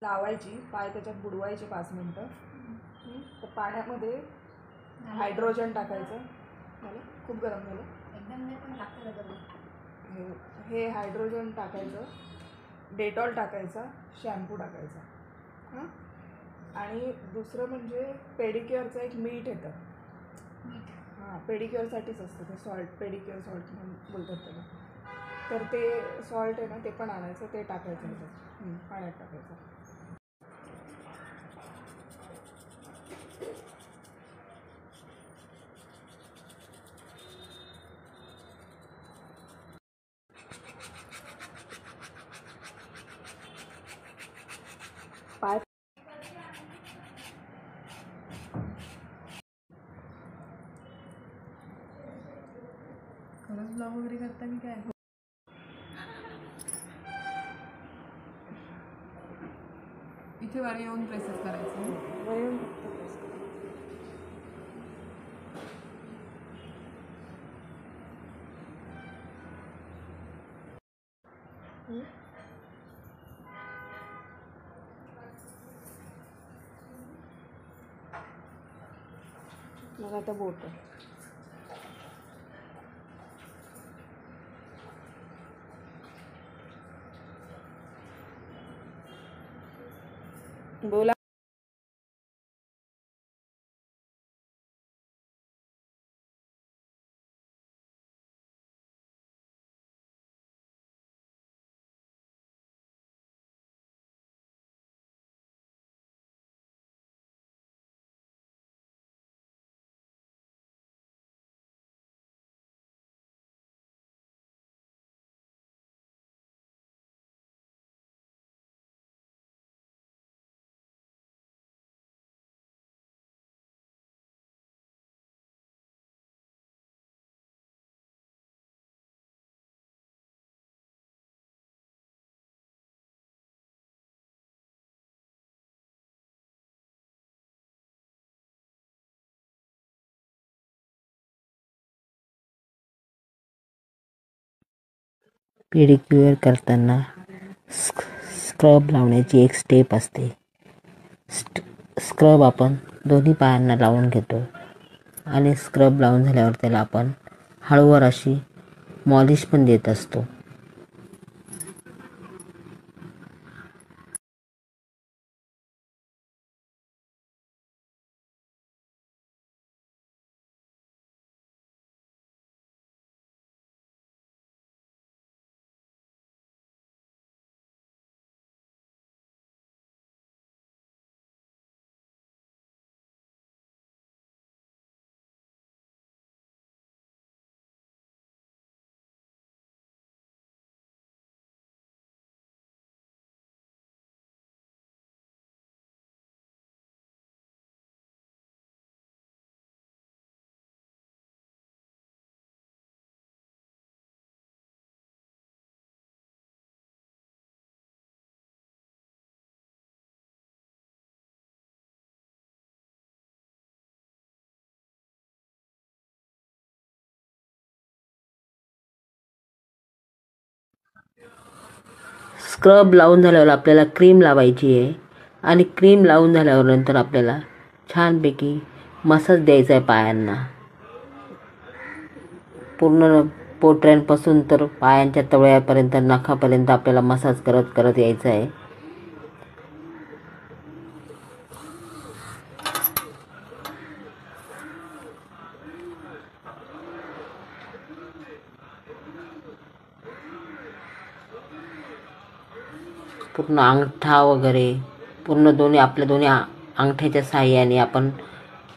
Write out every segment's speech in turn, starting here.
लावायची, पाय त्याच्यात बुडवायचे 5 मिनिटं. तर पाण्यामध्ये हायड्रोजन टाकायचं. झालं, खूप गरम झालं एकदम. नाही पण लागतं. हे हायड्रोजन टाकायचं, डेटॉल टाकायचा, शॅम्पू टाकायचा. हां, आणि दुसरं म्हणजे पेडिक्युअरचं एक मीठ येतं. हां, पेडिक्युअरसाठीच असतं ते सॉल्ट, पेडिक्युअर सॉल्ट म्हणून बोलतात त्याला. तर ते सॉल्ट आहे ना, ते पण आणायचं, ते टाकायचं ह्याच्यात पाण्यात टाकायचं. पाय खरंच ब्लॉग वगैरे करता की काय? इथे वर येऊन प्रेसेस करायचं. मग आता बोट बोला. पेडिक्युअर करताना स्क्रब लावण्याची एक स्टेप असते. स्क्रब आपण दोन्ही पायांना लावून घेतो आणि स्क्रब लावून झाल्यावर त्याला आपण हळूवार अशी मॉलिश पण देत असतो. स्क्रब लावून झाल्यावर आपल्याला क्रीम लावायची आहे आणि क्रीम लावून झाल्यावर नंतर आपल्याला छानपैकी मसाज द्यायचा आहे पायांना. पूर्ण पोटऱ्यांपासून तर पायांच्या तळव्यापर्यंत, नखापर्यंत आपल्याला मसाज करत करत यायचं आहे. पूर्ण अंगठा वगैरे पूर्ण आपल्या दोन्ही अंगठ्याच्या साहाय्याने आपण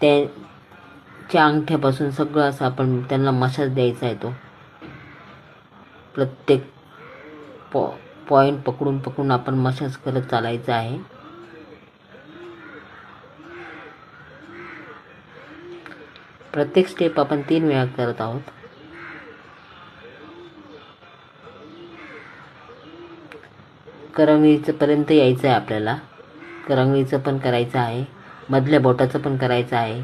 त्या अंगठ्यापासून सगळं असं आपण त्यांना मसाज द्यायचा आहे. तो प्रत्येक पॉईंट पकडून पकडून आपण मसाज करत चालायचं आहे. प्रत्येक स्टेप आपण 3 वेळा करत आहोत. करंगळीचं पर्यंत यायचं आहे आपल्याला. करंगळीचं पण करायचं आहे, मधल्या बोटाचं पण करायचं आहे,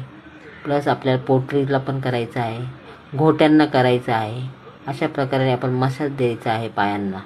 प्लस आपल्याला पोटरीला पण करायचं आहे, घोट्यांना करायचं आहे. अशा प्रकारे आपण मसाज द्यायचा आहे पायांना.